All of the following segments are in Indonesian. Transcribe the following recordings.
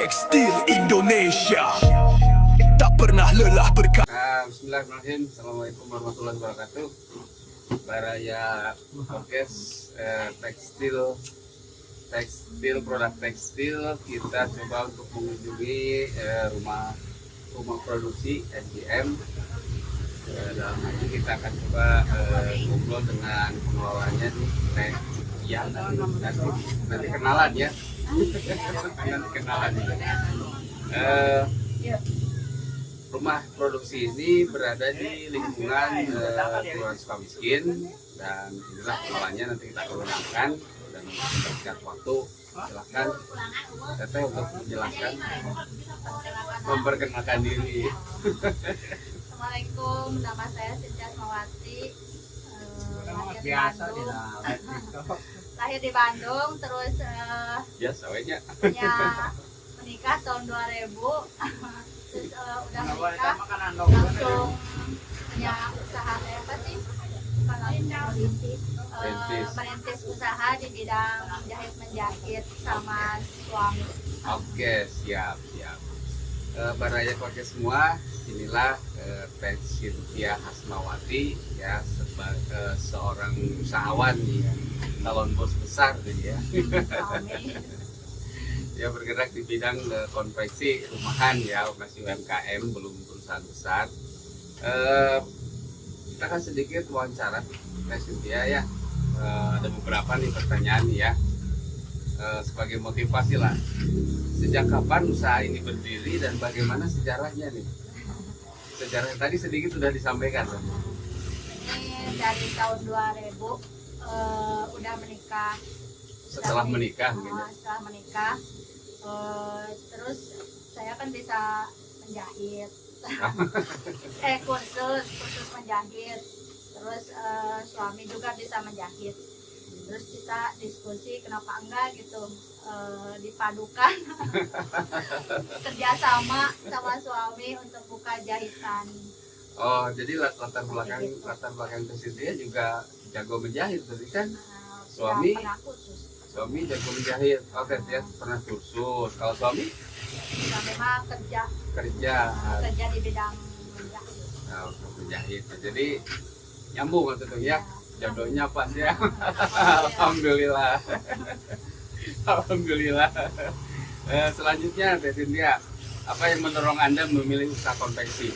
Tekstil Indonesia tak pernah lelah Bismillahirrahmanirrahim. Assalamualaikum warahmatullahi wabarakatuh. Baraya Podcast produk tekstil. Kita coba untuk mengunjungi rumah produksi SGM. Dalam hal ini kita akan coba ngobrol dengan pengelolanya nih, ya nanti kenalan ya. Nanti kenalan juga. Rumah produksi ini berada di lingkungan Kelurahan Sukamiskin, dan inilah pengelolanya. Nanti kita kenalkan dan mempersingkat waktu. Silakan Teteh untuk menjelaskan, memperkenalkan diri. Assalamualaikum, nama saya Sintia Asmawati. Lahir di Bandung, terus Biasa aja. menikah tahun 2000. Terus udah menikah langsung punya usaha apa sih? Merintis usaha di bidang jahit menjahit sama suami. Oke, siap. Baraya keluarga semua, inilah Teh Sintia Asmawati ya, seorang usahawan ya, calon bos besar gitu ya. Dia bergerak di bidang konveksi rumahan ya, masih UMKM, belum perusahaan besar. Kita akan sedikit wawancara Teh Sintia ya. Ada beberapa nih pertanyaan ya, sebagai motivasi lah. Sejak kapan usaha ini berdiri dan bagaimana sejarahnya nih? Sejarah tadi sedikit sudah disampaikan. Ini dari tahun 2000, udah menikah. Setelah menikah gitu. Setelah menikah, terus saya kan bisa menjahit. kursus menjahit. Terus suami juga bisa menjahit. Terus kita diskusi kenapa enggak gitu, dipadukan kerjasama sama suami untuk buka jahitan. Oh, jadi latar belakang Teh Sintia juga jago menjahit, berarti kan? Suami jago menjahit. Oh, Teh Sintia pernah kursus. Kalau suami? Suami mah kerja di bidang menjahit. Nah, untuk menjahit. Jadi nyambung atau tuh ya? Jodohnya pas ya. Alhamdulillah. Alhamdulillah. Selanjutnya Teh Sintia, apa yang mendorong Anda memilih usaha konveksi?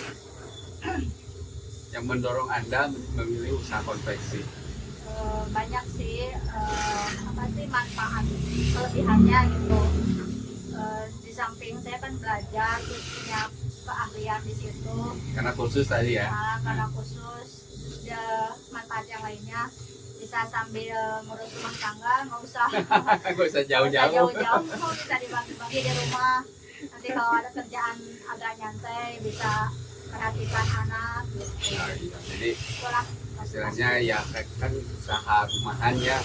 Yang mendorong Anda memilih usaha konveksi? Banyak sih, manfaat kelebihannya gitu. Di samping saya kan belajar, terus punya keahlian di situ. Karena kursus tadi ya? Karena kursus. Manfaat yang lainnya bisa sambil ngurus rumah tangga, nggak usah jauh-jauh, bisa dibagi-bagi di rumah. Nanti kalau ada kerjaan agak nyantai bisa perhatikan anak gitu. Nah, iya. Jadi istilahnya ya kan usaha rumahan ya,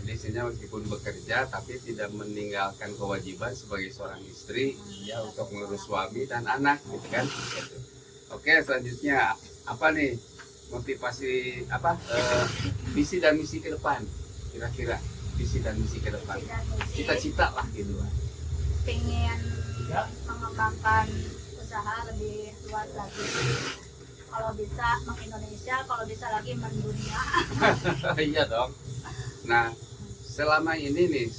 di sini meskipun bekerja tapi tidak meninggalkan kewajiban sebagai seorang istri ya, untuk mengurus suami dan anak gitu kan. Oke, selanjutnya apa nih motivasi, visi dan misi ke depan, kira-kira visi dan misi ke depan, cita-cita lah gitu lah. Pengen mengembangkan usaha lebih luas lagi, kalau bisa meng-Indonesia, kalau bisa lagi mendunia. Iya dong. Nah, selama ini nih,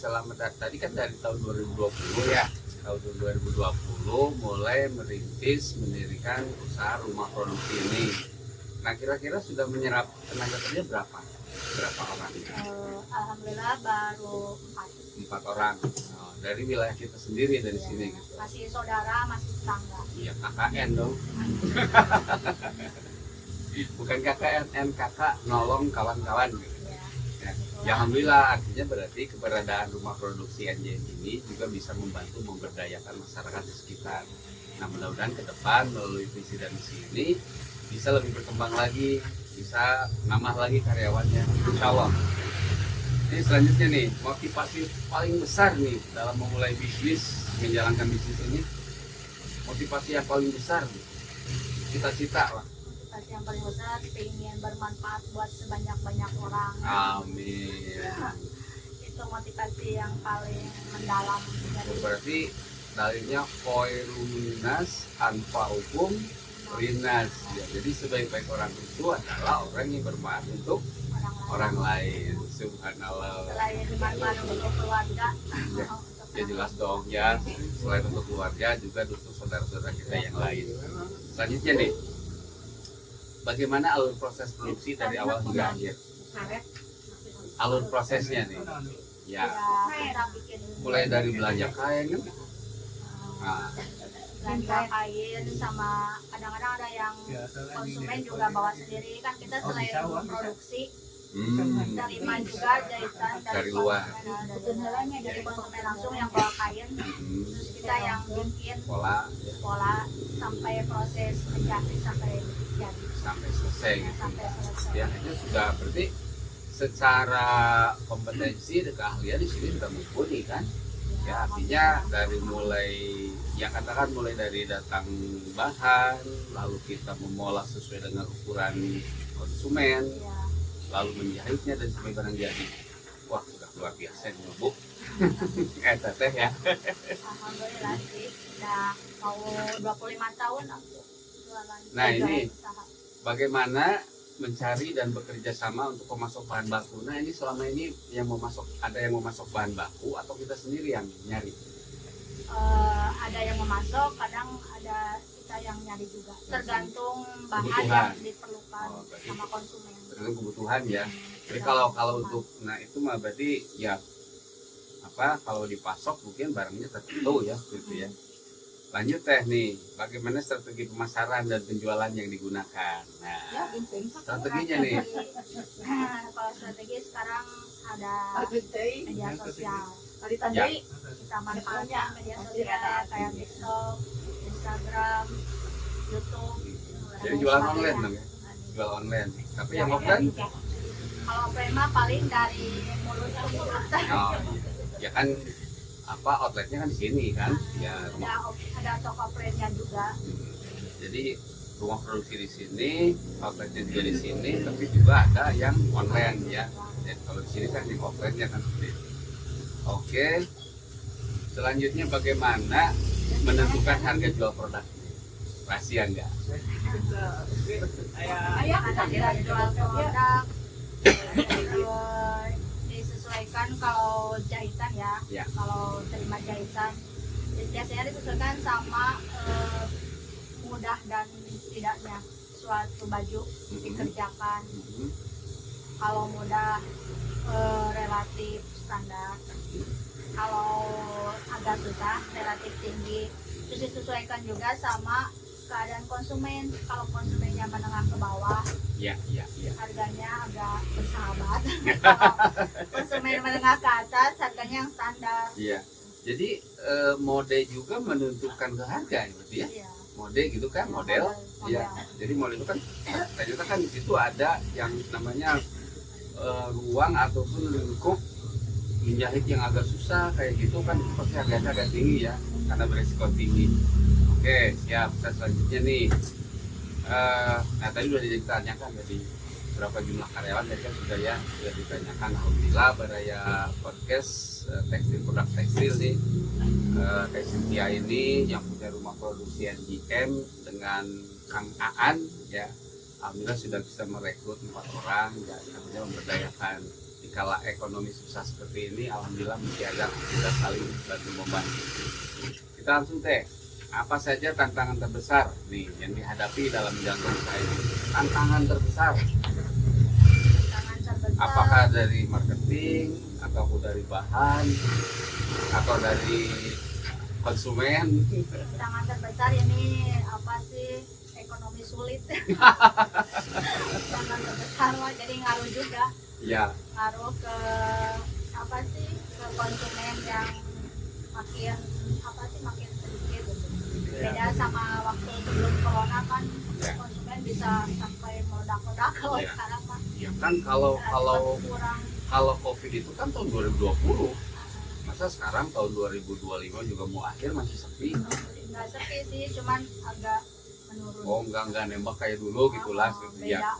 tadi kan dari tahun 2020 ya, tahun 2020 mulai mendirikan usaha rumah produksi ini. Nah, kira-kira sudah menyerap tenaga kerja berapa orang? Alhamdulillah baru 4 orang. Oh, dari wilayah kita sendiri, dari sini gitu. Masih saudara, masih tetangga. Iya, KKN dong. Bukan KKN, kakak nolong kawan-kawan gitu. Ya, alhamdulillah, artinya berarti keberadaan rumah produksi NJM ini juga bisa membantu memberdayakan masyarakat di sekitar. Nah, mudah-mudahan ke depan melalui visi dan misi ini bisa lebih berkembang lagi, bisa nambah lagi karyawannya, insya Allah. Ini selanjutnya nih, motivasi paling besar nih dalam memulai bisnis, menjalankan bisnis ini, motivasi yang paling besar, cita-cita lah. Motivasi yang paling besar, pengen bermanfaat buat sebanyak-banyak orang. Amin. Itu motivasi yang paling mendalam. Berarti dalilnya koiruminas anfa'ukum rinas ya. Jadi sebaik-baik orang itu adalah orang yang bermanfaat untuk orang lain. Subhanallah. Selain bermanfaat untuk keluarga, Ya, ya jelas dong ya. Selain untuk keluarga juga untuk saudara-saudara kita yang lain. Selanjutnya nih, bagaimana alur proses produksi dari awal hingga akhir? Alur prosesnya nih, ya kita bikin mulai dari belanja kain kan? Nah, belanja kain sama kadang-kadang ada yang konsumen juga bawa sendiri kan kita selain memproduksi terima juga jahitan Dari luar. konsumen, dari konsumen langsung yang bawa kain terus kita yang bikin pola ya, pola sampai proses menjahit sampai jadi sampai selesai gitu. sampai selesai. Ya itu sudah berarti secara kompetensi dan keahlian di sini sudah mumpuni kan? Ya artinya dari mulai yang katakan mulai dari datang bahan, lalu kita memolah sesuai dengan ukuran konsumen, Ya, lalu menjahitnya dan sampai barang jadi. Wah sudah luar biasa ini Bu. Teteh ya. alhamdulillah sih udah mau 25 tahun aku jualan. Nah, ini usaha. Bagaimana mencari dan bekerja sama untuk memasok bahan baku. Nah ini selama ini yang memasok, ada yang memasok bahan baku atau kita sendiri yang nyari? Ada yang memasok, kadang ada kita yang nyari juga. Tergantung bahan Kebutuhan. yang diperlukan Oh, berarti sama konsumen. tergantung kebutuhan ya. Jadi kalau untuk, nah itu mah berarti ya apa? Kalau dipasok mungkin barangnya tertentu ya, gitu ya. Lanjut teh nih, bagaimana strategi pemasaran dan penjualan yang digunakan? Nah, strateginya nih, Kalau strategi sekarang ada media sosial. ya, Kita manfaatkan media sosial kayak TikTok, Instagram, YouTube. jadi jualan online dong ya, jual online. Tapi yang offline, Kalau offline mah paling dari mulut ke mulut. oh, ya kan apa outletnya kan di sini kan, ya. Ada toko offline-nya juga. Jadi rumah produksi di sini, outletnya juga di sini, tapi juga ada yang online ya. Dan kalau di sini kan yang offline-nya kan seperti itu. Oke. Selanjutnya bagaimana menentukan harga jual produk? Rahasia enggak? Ada kita jual produk disesuaikan kalau jahitan ya. Ya. Kalau terima jahitan biasanya disesuaikan sama mudah dan tidaknya suatu baju dikerjakan. Kalau mudah relatif standar, kalau agak susah relatif tinggi. Terus disesuaikan juga sama keadaan konsumen. Kalau konsumennya menengah ke bawah, Ya. harganya agak bersahabat. Kalau konsumen menengah ke atas, harganya yang standar. Iya. Jadi mode juga menentukan ke harga ya, berarti ya. Iya. Mode gitu kan, model. Iya. Jadi model itu kan ternyata kan di situ ada yang namanya ruang ataupun lingkup menjahit yang agak susah kayak gitu kan, itu pasti harganya agak tinggi ya karena beresiko tinggi. Oke, siap. Kita selanjutnya nih. Nah tadi sudah ditanyakan tadi berapa jumlah karyawan, tadi kan sudah ditanyakan. Alhamdulillah Baraya Podcast tekstil, produk tekstil nih, Teh Cynthia ini yang punya rumah produksi NGM dengan Kang Aan ya, alhamdulillah sudah bisa merekrut 4 orang dan akhirnya memberdayakan. Dikala ekonomi susah seperti ini, alhamdulillah masih ada kita saling bantu membantu. Kita langsung teh, apa saja tantangan terbesar nih yang dihadapi dalam menjalankan usaha ini? Tantangan terbesar, Tangan terbesar. apakah dari marketing atau dari bahan atau dari konsumen? Tangan terbesar ini apa sih? Ekonomi sulit. Tangan terbesar lah, jadi ngaruh juga. Ya, Ngaruh ke apa sih? Ke konsumen yang makin apa sih? Makin sedikit. Beda sama waktu sebelum corona kan Ya. konsumen bisa sampai meledak-ledak. Kalau Ya. sekarang mah ya kan kalau kurang. COVID itu kan tahun 2020. Masa sekarang tahun 2025 juga mau akhir masih sepi? Nggak sepi sih, cuman agak menurun. Oh enggak nembak kayak dulu gitulah Beda ya. lah.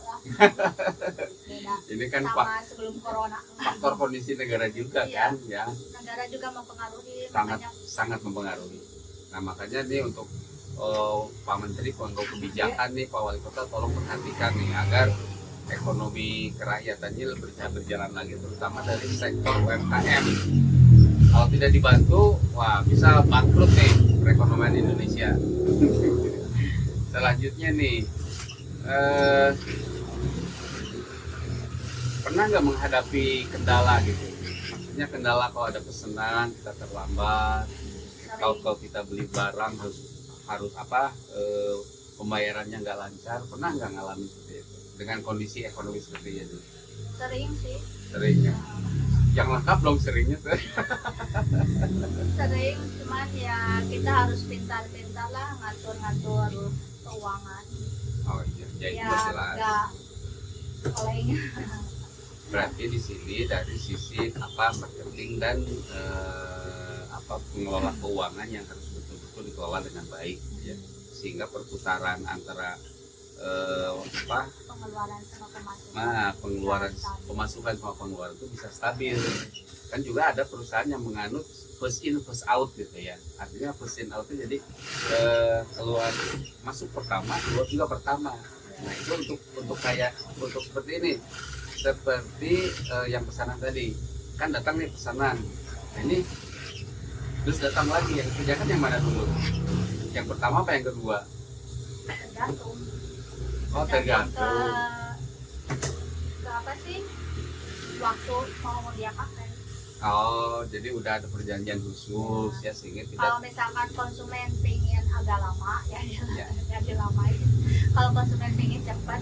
Beda. Ini kan Sama sebelum corona. faktor kondisi negara juga Iya. kan ya, Negara juga mempengaruhi, sangat makanya sangat mempengaruhi. Nah makanya nih untuk Pak Menteri, pemangku kebijakan nih, Pak Wali Kota, tolong perhatikan nih agar ekonomi keracyatannya bisa berjalan lagi, terutama dari sektor UMKM. Kalau tidak dibantu, wah bisa bangkrut nih perekonomian Indonesia. Selanjutnya nih, pernah nggak menghadapi kendala gitu? Maksudnya kendala kalau ada pesanan kita terlambat, kalau kita beli barang harus apa, pembayarannya nggak lancar, pernah nggak ngalamin seperti itu dengan kondisi ekonomi seperti itu? Sering sih. Sering ya. Yang lengkap dong seringnya tuh. Sering, cuman ya kita harus pintar-pintar lah ngatur-ngatur keuangan. Oh iya, jadi Ya jelas. nggak oleng. Berarti di sini dari sisi apa marketing dan apa pengelola keuangan yang harus betul-betul dikelola dengan baik, ya. Sehingga perputaran antara apa Pengeluaran sama pemasukan. nah pengeluaran pemasukan sama pengeluaran itu bisa stabil. Kan juga ada perusahaan yang menganut first in first out gitu ya, artinya first in out itu jadi keluar masuk pertama, keluar juga pertama. Nah itu untuk kayak untuk seperti ini, seperti yang pesanan tadi, kan datang nih pesanan, nah, ini terus datang lagi, yang kerjakan yang mana dulu, yang pertama apa yang kedua? Tergantung. Oh ke tergantung. apa sih waktu mau dia pakai. Oh, jadi udah ada perjanjian khusus ya sehingga Kalau tidak. misalkan konsumen pengen agak lama ya Ya. ya dilamain. Kalau konsumen pengen cepat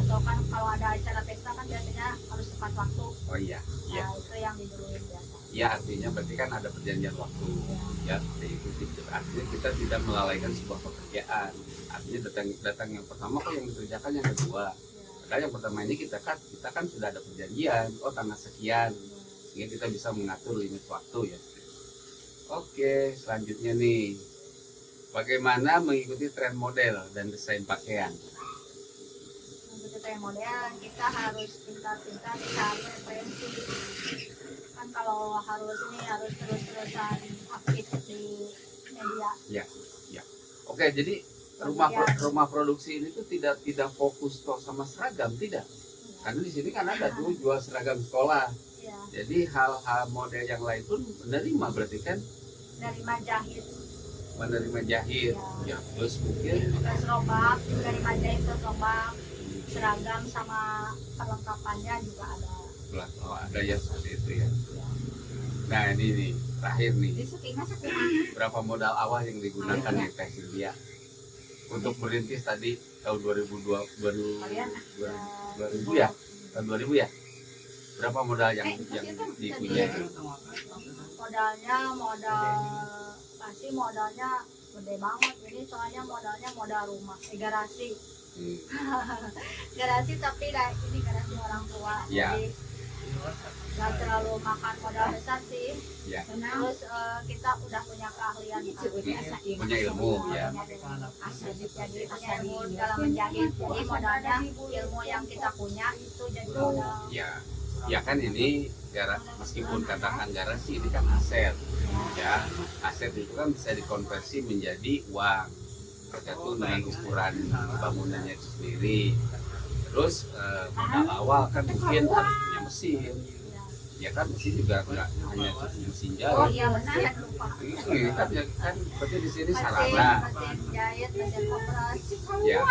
atau kan kalau ada acara pesta kan biasanya harus tepat waktu. Oh iya, iya. Nah, itu yang diduluin biasa. Ya artinya berarti kan ada perjanjian waktu. Ya, seperti itu. Artinya kita tidak melalaikan sebuah pekerjaan. Artinya datang yang pertama kok yang dikerjakan yang kedua. Padahal yang pertama ini kita kan sudah ada perjanjian. Oh tanggal sekian. Sehingga kita bisa mengatur limit waktu ya. Oke, selanjutnya nih. Bagaimana mengikuti tren model dan desain pakaian? Untuk kita yang model kita harus pintar-pintar kita harus referensi. Kan kalau harus terus-terusan aktif di media. Ya. Oke, jadi rumah produksi ini tuh tidak fokus toh sama seragam, tidak. Karena di sini kan ada tuh jual seragam sekolah. Ya, Jadi hal-hal model yang lain pun menerima berarti kan, dari majahit, menerima jahit. Ya, terus mungkin terus robak, dari majahit terus robak, seragam sama perlengkapannya juga ada. oh, ada ya seperti itu ya. Nah ini nih terakhir nih, berapa modal awal yang digunakan ya Teh Silvia untuk merintis tadi tahun 2002 2000 ya, tahun 2000 ya, berapa modal yang dipunya? Modalnya gede banget ini, soalnya modal rumah, garasi. Garasi tapi ini garasi orang tua, Ya. jadi nggak terlalu makan modal besar sih. Ya. Terus kita udah punya keahlian, Punya ilmu ya. jadi punya ilmu dalam menjahit, jadi modalnya ilmu yang kita punya itu jadi modal. Ya kan ini meskipun katakan garasi ini kan aset ya, aset itu kan bisa dikonversi menjadi uang tergantung dengan ukuran bangunannya itu sendiri. Terus modal awal kan mungkin harus punya mesin ya, kan mesin juga nggak hanya mesin Oh jahit. iya benar, lupa. Ini kan berarti di sini Mesin sarana jahit, mesin kompres. ya.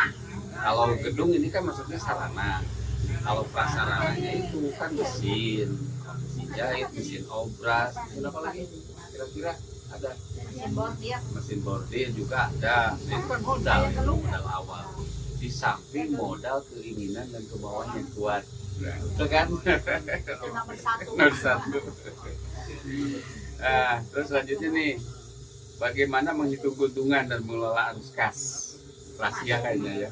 Kalau gedung ini kan maksudnya sarana. Kalau prasarananya itu kan mesin jahit, mesin obras, mesin apa lagi? Kira-kira ada Mesin bordir. mesin bordir juga ada. Nah, itu kan modal awal. Di samping modal keinginan dan kemauan yang kuat, itu kan? Itu nomor satu. Nomor satu. Nah, terus selanjutnya nih, bagaimana menghitung keuntungan dan mengelola arus kas? Rahasia kayaknya ya.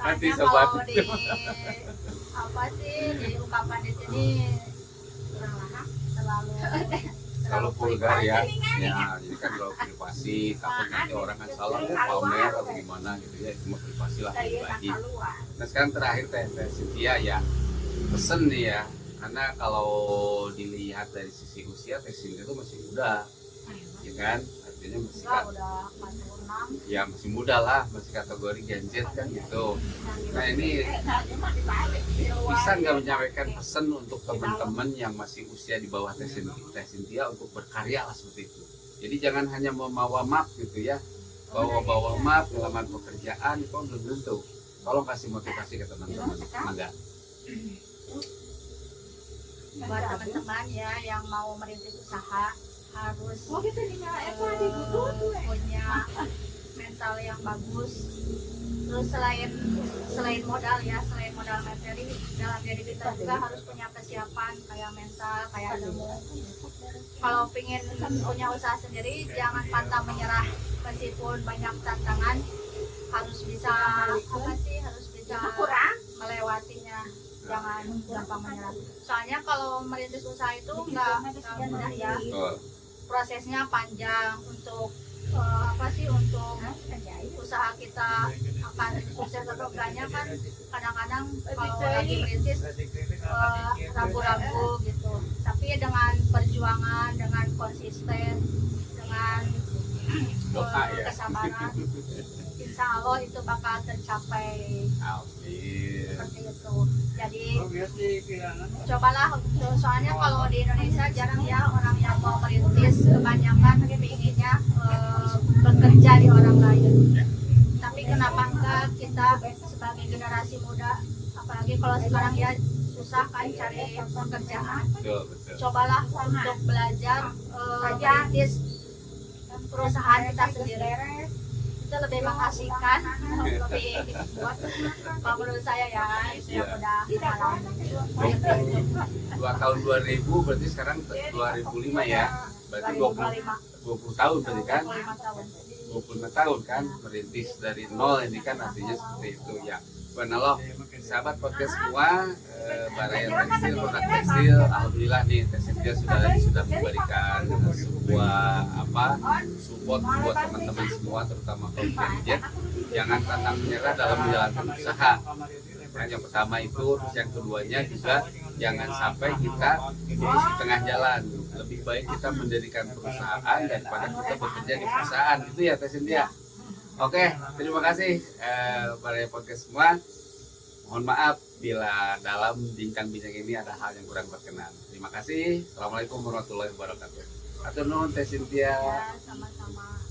Nanti Soalnya sobat. kalau di apa sih di ungkapan di sini terlalu vulgar ya. Ya, jadi kan kalau privasi, takut nanti orang kan salah pamer atau gimana gitu ya, cuma privasi lah pribadi. Nah sekarang terakhir Teh Cynthia ya, pesen nih ya, karena kalau dilihat dari sisi usia Teh Cynthia itu masih muda, ya kan? Artinya masih Enggak, udah 46. ya masih muda lah, masih kategori Gen Z kan gitu. Nah ini bisa nggak menyampaikan pesan untuk teman-teman yang masih usia di bawah Teh Cynthia untuk berkarya lah seperti itu. Jadi jangan hanya membawa map gitu ya, bawa map ngelamar pekerjaan itu belum tentu. Tolong kasih motivasi ke teman-teman, mangga. Buat teman-teman ya yang mau merintis usaha harus punya mental yang bagus. Terus selain modal ya, selain modal materi, dalam diri kita juga harus punya kesiapan kayak mental, kayak ilmu. Kalau pengen punya usaha sendiri, jangan pantang menyerah meskipun banyak tantangan. Harus bisa melewatinya, jangan gampang menyerah. Soalnya kalau merintis usaha itu nggak mudah ya. Prosesnya panjang untuk untuk usaha kita akan sukses atau enggaknya kan kadang-kadang kalau lagi merintis ragu-ragu gitu. Tapi dengan perjuangan, dengan konsisten, dengan Doa ya. kesabaran, insya Allah itu bakal tercapai. Amin. Seperti itu. Jadi cobalah, soalnya kalau di Indonesia jarang ya orang yang mau merintis, kebanyakan inginnya bekerja di orang lain. Tapi kenapa enggak kita sebagai generasi muda, apalagi kalau sekarang ya susah kan cari pekerjaan. Betul, betul. Cobalah untuk belajar merintis perusahaan kita sendiri. Itu lebih mengasihkan, lebih buat kalau menurut saya ya, yang udah pengalaman. 2 tahun 2000 berarti sekarang 2005 ya. Berarti 20 tahun berarti kan? 25 tahun. 25 tahun kan merintis dari nol, ini kan artinya seperti itu ya. Benar loh, sahabat podcast semua, Baraya Tekstil, produk tekstil, alhamdulillah nih Teh Cynthia sudah memberikan sebuah support buat teman-teman semua, terutama kaum Gen Z. Jangan pantang menyerah dalam menjalankan usaha. Nah, yang pertama itu, terus yang keduanya juga jangan sampai kita di tengah jalan. Lebih baik kita mendirikan perusahaan daripada kita bekerja di perusahaan, gitu ya Teh Cynthia. Oke, terima kasih para podcast semua. Mohon maaf bila dalam bincang-bincang ini ada hal yang kurang berkenan. Terima kasih. Assalamualaikum warahmatullahi wabarakatuh. Atur nuhun Teh Cynthia. Ya, sama-sama.